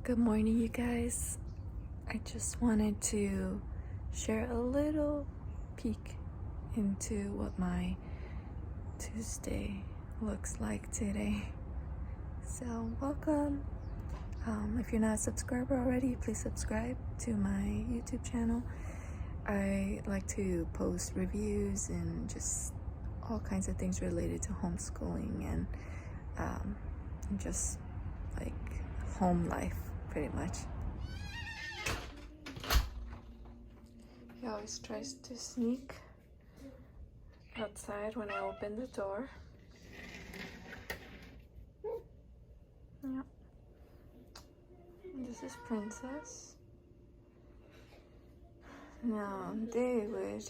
Good morning, you guys. I just wanted to share a little peek into what my Tuesday looks like today. So, welcome. If you're not a subscriber already, please subscribe to my YouTube channel. I like to post reviews and just all kinds of things related to homeschooling and just like home life, pretty much. He always tries to sneak outside when I open the door. Yeah. This is Princess. Now, they would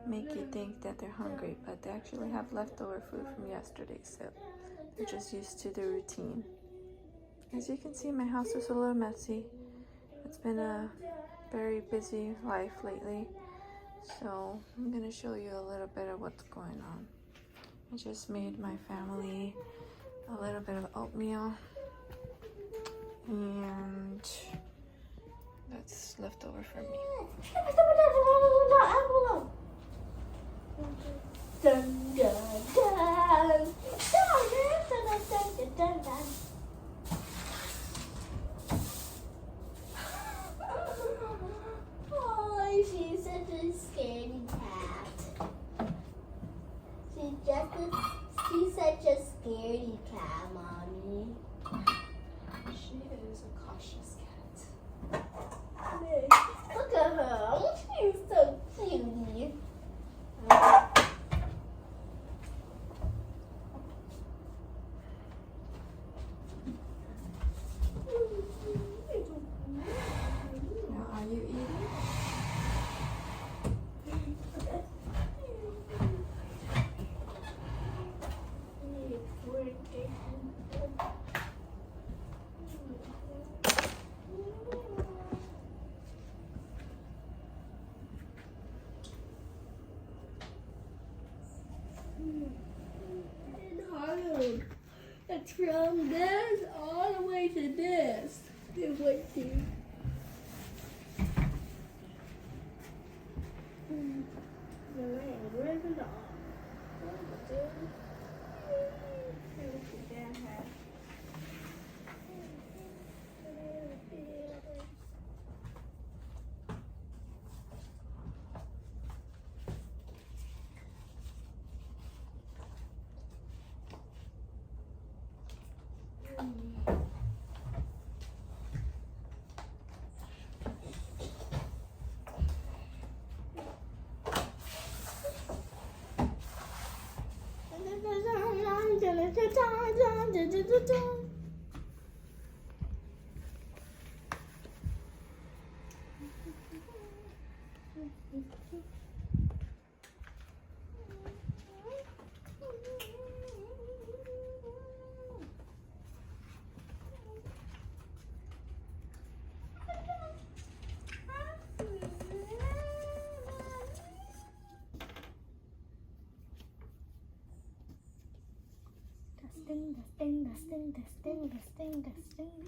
make you think that they're hungry, but they actually have leftover food from yesterday, so they're just used to the routine. As you can see, my house is a little messy. It's been a very busy life lately, so I'm gonna show you a little bit of what's going on. I just made my family a little bit of oatmeal, and that's left over for me. Oh, she's such a scaredy cat. She's such a scaredy cat, Mommy. She is a cautious cat. Look at her. She's so cutie. Now, are you eating? It's from this all the way to this. It went to. Where's the dog? Dusting.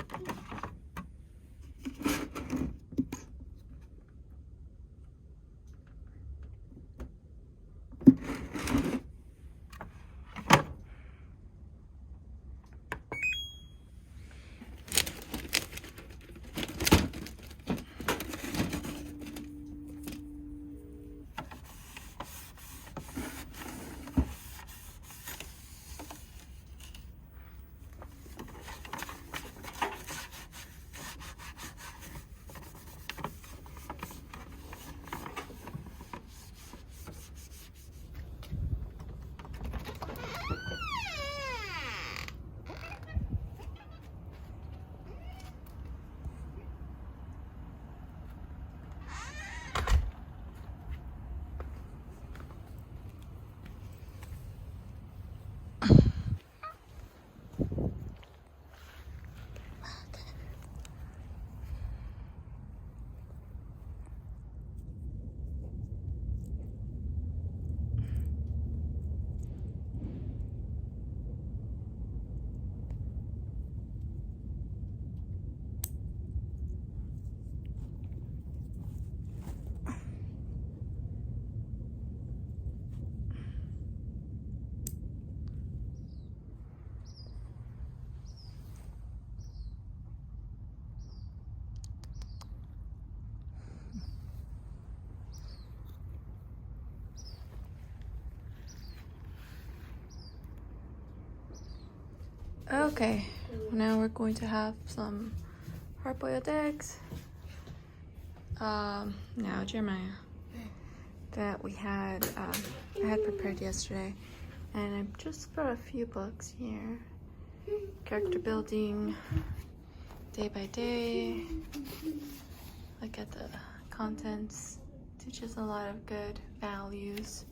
Okay, now we're going to have some hard-boiled eggs. Now Jeremiah, that we had, I had prepared yesterday, and I just brought a few books here. Character building, day by day. Look at the contents. Teaches a lot of good values.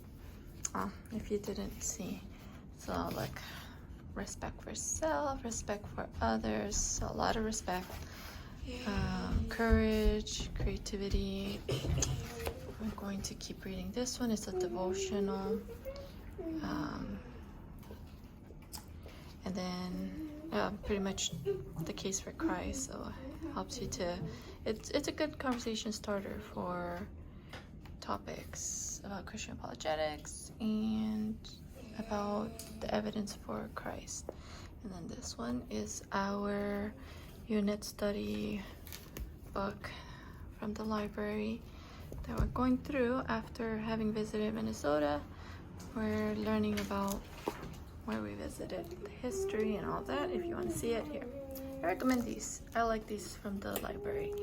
If you didn't see, so look, respect for self, respect for others, so a lot of respect, courage, creativity. I'm going to keep reading this one. It's a devotional, and then pretty much the case for Christ, so it helps you to, it's a good conversation starter for topics about Christian apologetics and about the evidence for Christ. And then this one is our unit study book from the library that we're going through after having visited Minnesota. We're learning about where we visited, the history and all that. If you want to see it, here, I recommend these. I like these from the library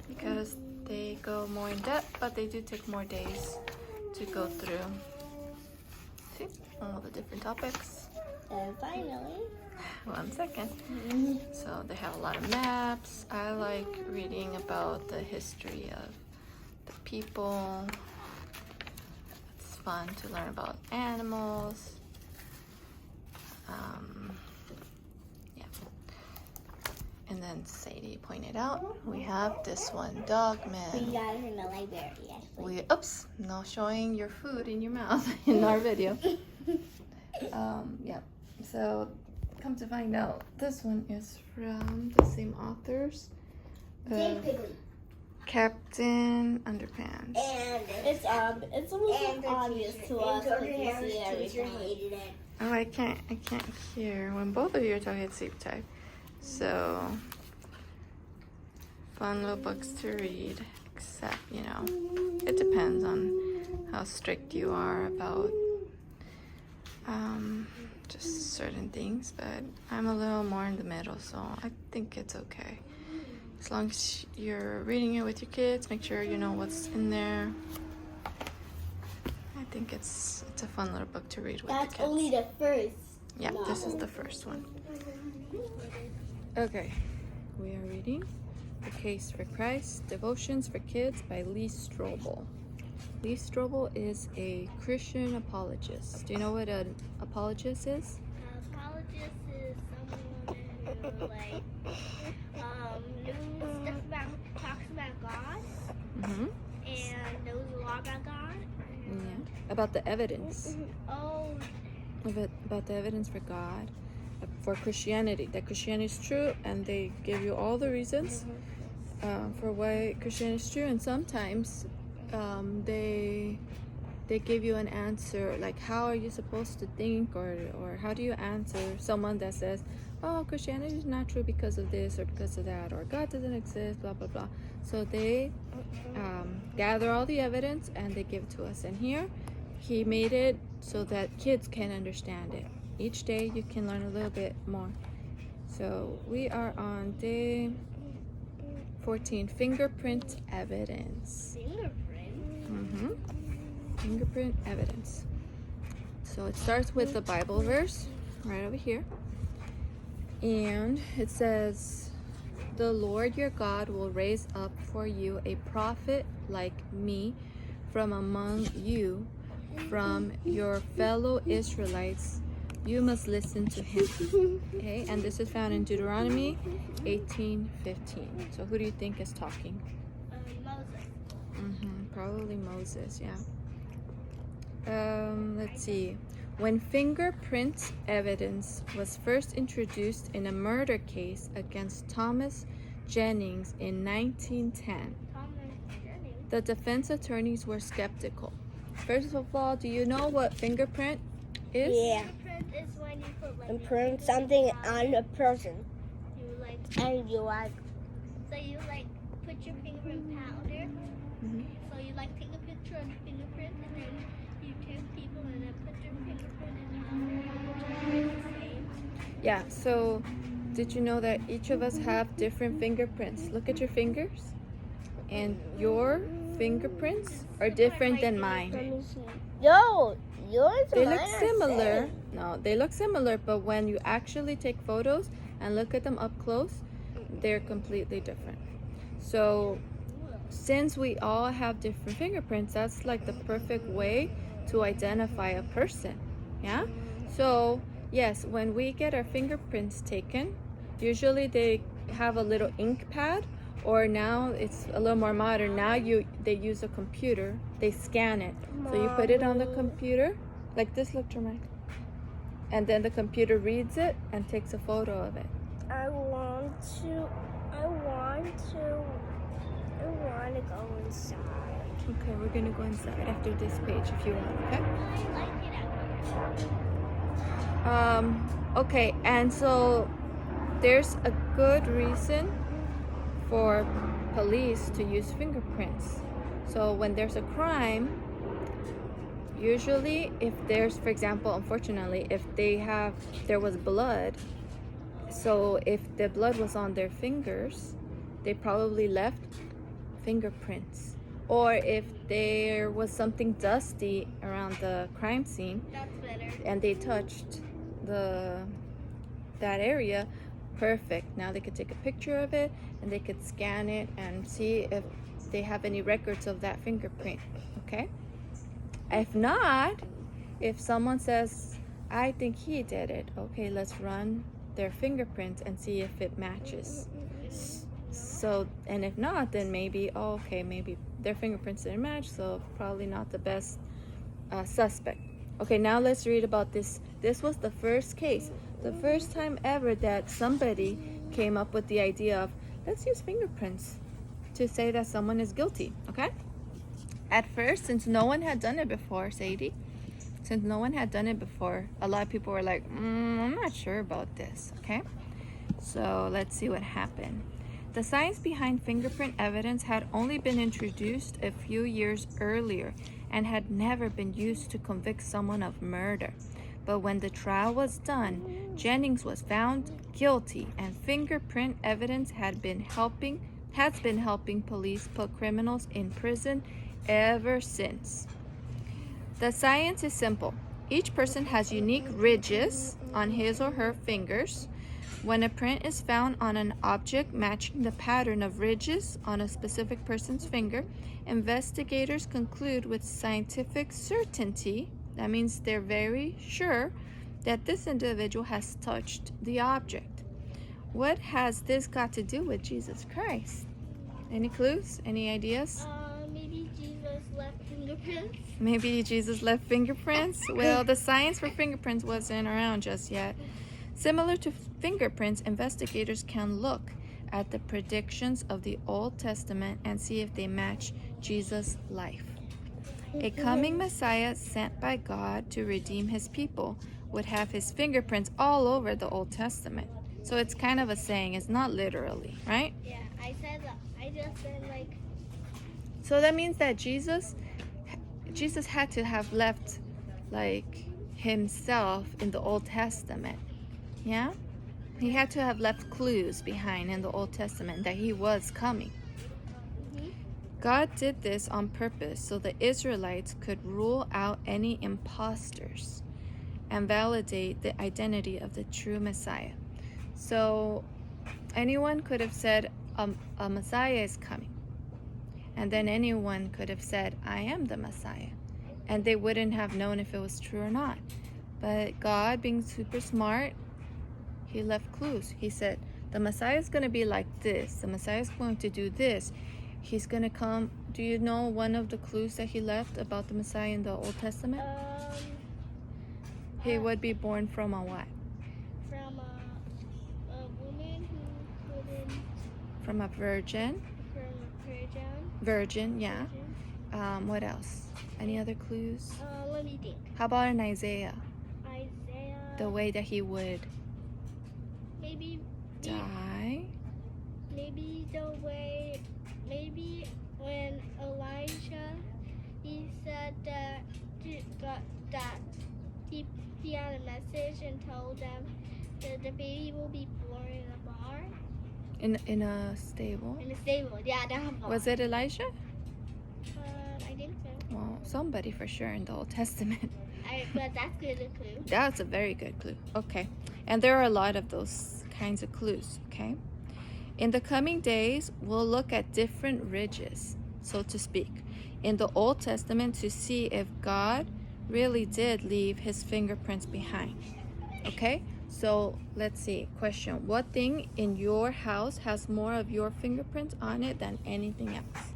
because they go more in depth, but they do take more days to go through. See all the different topics. And finally, 1 second. So they have a lot of maps. I like reading about the history of the people. It's fun to learn about animals. Yeah. And then Sadie pointed out, we have this one, Dogman. we got it from the library, actually. Oops, no showing your food in your mouth in our video. Yeah, so come to find out, this one is from the same authors. Captain Underpants. And it's almost obvious to us because we see everything. Oh, I can't hear when both of you are talking at the same time. So, fun little books to read, except, you know, it depends on how strict you are about just certain things, but I'm a little more in the middle, so I think it's okay. As long as you're reading it with your kids, make sure you know what's in there. I think it's a fun little book to read with the kids. That's only the first. Yeah, this is the first one. Okay, we are reading The Case for Christ, Devotions for Kids by Lee Strobel. Lee Strobel is a Christian apologist. Do you know what an apologist is? An apologist is someone who talks about God and knows a lot about God. Yeah, about the evidence. Oh. About the evidence for God, for Christianity, that Christianity is true, and they give you all the reasons for why Christianity is true. And sometimes they give you an answer, like how are you supposed to think, or how do you answer someone that says, oh, Christianity is not true because of this or because of that, or God doesn't exist, blah blah blah. So they gather all the evidence and they give it to us. And here he made it so that kids can understand it. Each day you can learn a little bit more. So we are on day 14, fingerprint evidence. Fingerprint? Fingerprint evidence. So it starts with the Bible verse right over here. And it says, the Lord your God will raise up for you a prophet like me from among you, from your fellow Israelites. You must listen to him. Okay, and this is found in Deuteronomy 18:15. So who do you think is talking? Moses. Probably Moses, yeah. Let's see. When fingerprint evidence was first introduced in a murder case against Thomas Jennings in 1910, the defense attorneys were skeptical. First of all, do you know what fingerprint is? Yeah. Fingerprint is when you put imprint something on a person. So you put your finger in powder. So you take a picture of the fingerprint and then you take people and then put their fingerprint in powder. Yeah, so did you know that each of us have different fingerprints? Look at your fingers. And your fingerprints are different than mine. Let me see. Yo, yours They and look mine are similar. same. No, they look similar, but when you actually take photos and look at them up close, they're completely different. So since we all have different fingerprints, that's like the perfect way to identify a person. Yeah? So, yes, when we get our fingerprints taken, usually they have a little ink pad, or now it's a little more modern. Now they use a computer. They scan it. So you put it on the computer, like this, look, Jermaine. And then the computer reads it and takes a photo of it. I want to go inside. Okay, we're gonna go inside after this page if you want, okay? Okay, and so there's a good reason for police to use fingerprints. So when there's a crime, usually if there's, for example, unfortunately, if there was blood, so if the blood was on their fingers, they probably left fingerprints. Or if there was something dusty around the crime scene, That's better. and they touched that area, perfect. Now they could take a picture of it and they could scan it and see if they have any records of that fingerprint. Okay? If not, if someone says, I think he did it, okay, let's run their fingerprints and see if it matches. So, and if not, then maybe, maybe their fingerprints didn't match, so probably not the best suspect. Okay, now let's read about this. This was the first case, the first time ever that somebody came up with the idea of, let's use fingerprints to say that someone is guilty, okay? At first, since no one had done it before, Sadie, since no one had done it before, a lot of people were like, I'm not sure about this, okay? So let's see what happened. The science behind fingerprint evidence had only been introduced a few years earlier and had never been used to convict someone of murder. But when the trial was done, Jennings was found guilty, and fingerprint evidence has been helping police put criminals in prison ever since. The science is simple. Each person has unique ridges on his or her fingers. When a print is found on an object matching the pattern of ridges on a specific person's finger, investigators conclude with scientific certainty, that means they're very sure, that this individual has touched the object. What has this got to do with Jesus Christ? Any clues? Any ideas? Maybe Jesus left fingerprints. Maybe Jesus left fingerprints? Well, the science for fingerprints wasn't around just yet. Similar to fingerprints, investigators can look at the predictions of the Old Testament and see if they match Jesus' life. A coming Messiah sent by God to redeem his people would have his fingerprints all over the Old Testament. So it's kind of a saying, it's not literally, right? Yeah, I just said like. So that means that Jesus had to have left like himself in the Old Testament. Yeah? He had to have left clues behind in the Old Testament that he was coming. God did this on purpose so the Israelites could rule out any imposters and validate the identity of the true Messiah. So anyone could have said a Messiah is coming. And then anyone could have said, I am the Messiah. And they wouldn't have known if it was true or not. But God, being super smart, he left clues. He said, the Messiah is going to be like this. The Messiah is going to do this. He's going to come. Do you know one of the clues that he left about the Messiah in the Old Testament? He would be born from a what? From a woman who couldn't. From a virgin. From a virgin. Virgin, yeah. What else? Any other clues? Let me think. How about in Isaiah? Isaiah. The way that he would Maybe. die? Maybe the way. Maybe when Elijah, he said that he had a message and told them the baby will be born in a barn. In a stable? In a stable, yeah, they have barn. Was it Elijah? I think so. Well, somebody for sure in the Old Testament. But that's good a clue. That's a very good clue. Okay. And there are a lot of those kinds of clues, okay? In the coming days, we'll look at different ridges, so to speak, in the Old Testament to see if God really did leave his fingerprints behind. Okay? So let's see. Question. What thing in your house has more of your fingerprints on it than anything else?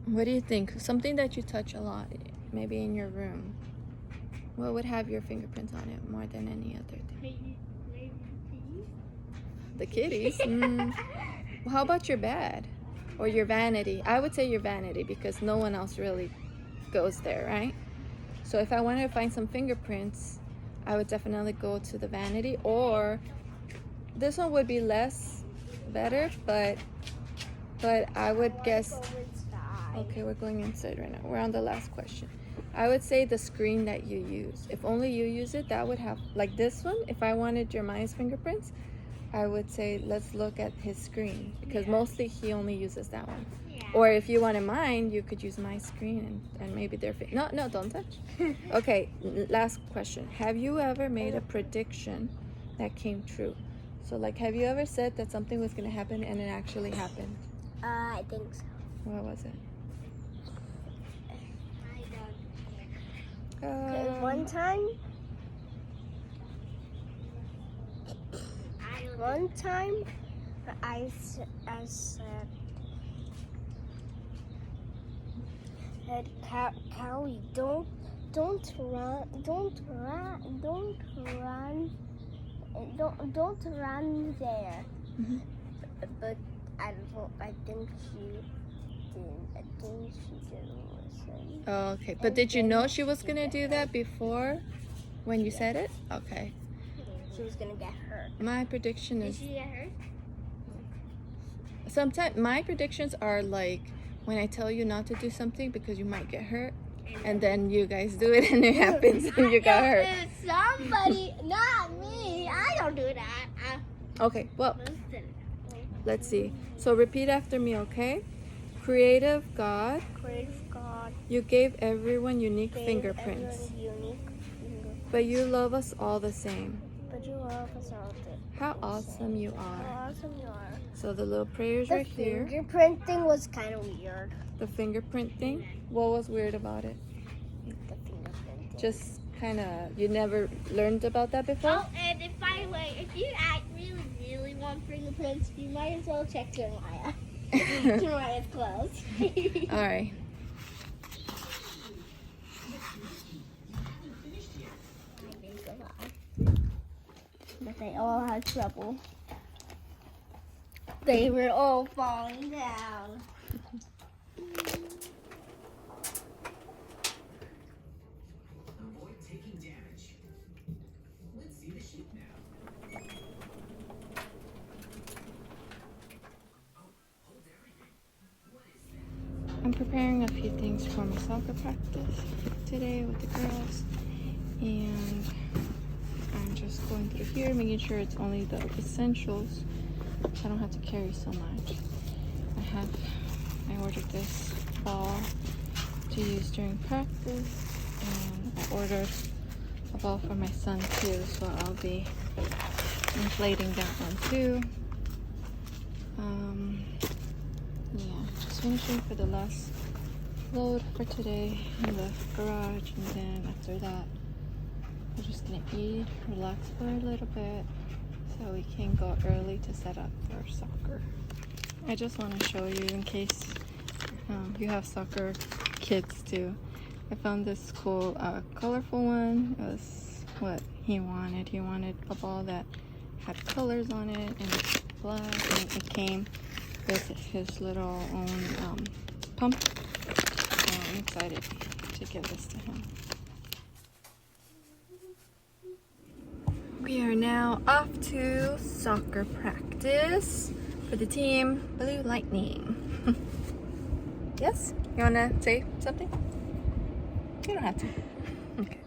What do you think? Something that you touch a lot, maybe in your room. What would have your fingerprints on it more than any other thing? The kitties? How about your bed? Or your vanity? I would say your vanity because no one else really goes there, right? So if I wanted to find some fingerprints, I would definitely go to the vanity. Or this one would be less better, but I would guess... Okay, we're going inside right now. We're on the last question. I would say the screen that you use. If only you use it, that would have, like this one, if I wanted Jeremiah's fingerprints, I would say let's look at his screen because mostly he only uses that one. Yeah. Or if you wanted mine, you could use my screen and maybe their face. No, don't touch. Okay, last question. Have you ever made a prediction that came true? So like, have you ever said that something was going to happen and it actually happened? I think so. What was it? One time I said, Callie, don't run there. Mm-hmm. But I think she didn't listen. Oh, okay. But did you know she was gonna do that before when you said it? Okay. She was gonna get hurt. My prediction is... Did she get hurt? Sometimes my predictions are like when I tell you not to do something because you might get hurt, and then you guys do it and it happens and you got hurt. Somebody, not me. I don't do that. Okay, well, let's see. So repeat after me, okay? Creative God, you gave everyone unique fingerprints, but you love us all the same. How awesome you are. So the little prayers right here. The fingerprint thing was kind of weird. The fingerprint thing? What was weird about it? The fingerprint thing. Just kind of, you never learned about that before? Oh, and by the way, if you really want fingerprints, you might as well check Jeremiah. Jeremiah's closed. All right. But they all had trouble. They were all falling down. Avoid taking damage. Let's see the sheep now. Oh, hold everything. What is that? I'm preparing a few things for my soccer practice today with the girls, and I'm just going through here, making sure it's only the essentials. I don't have to carry so much. I ordered this ball to use during practice, and I ordered a ball for my son too, so I'll be inflating that one too. Yeah, just finishing for the last load for today in the garage, and then after that we're just gonna eat, relax for a little bit so we can go early to set up for soccer. I just want to show you in case you have soccer kids too. I found this cool colorful one. It was what he wanted. He wanted a ball that had colors on it and it's black, and it came with his little own pump. So I'm excited to give this to him. We are now off to soccer practice for the team Blue Lightning. Yes? You wanna say something? You don't have to. Okay.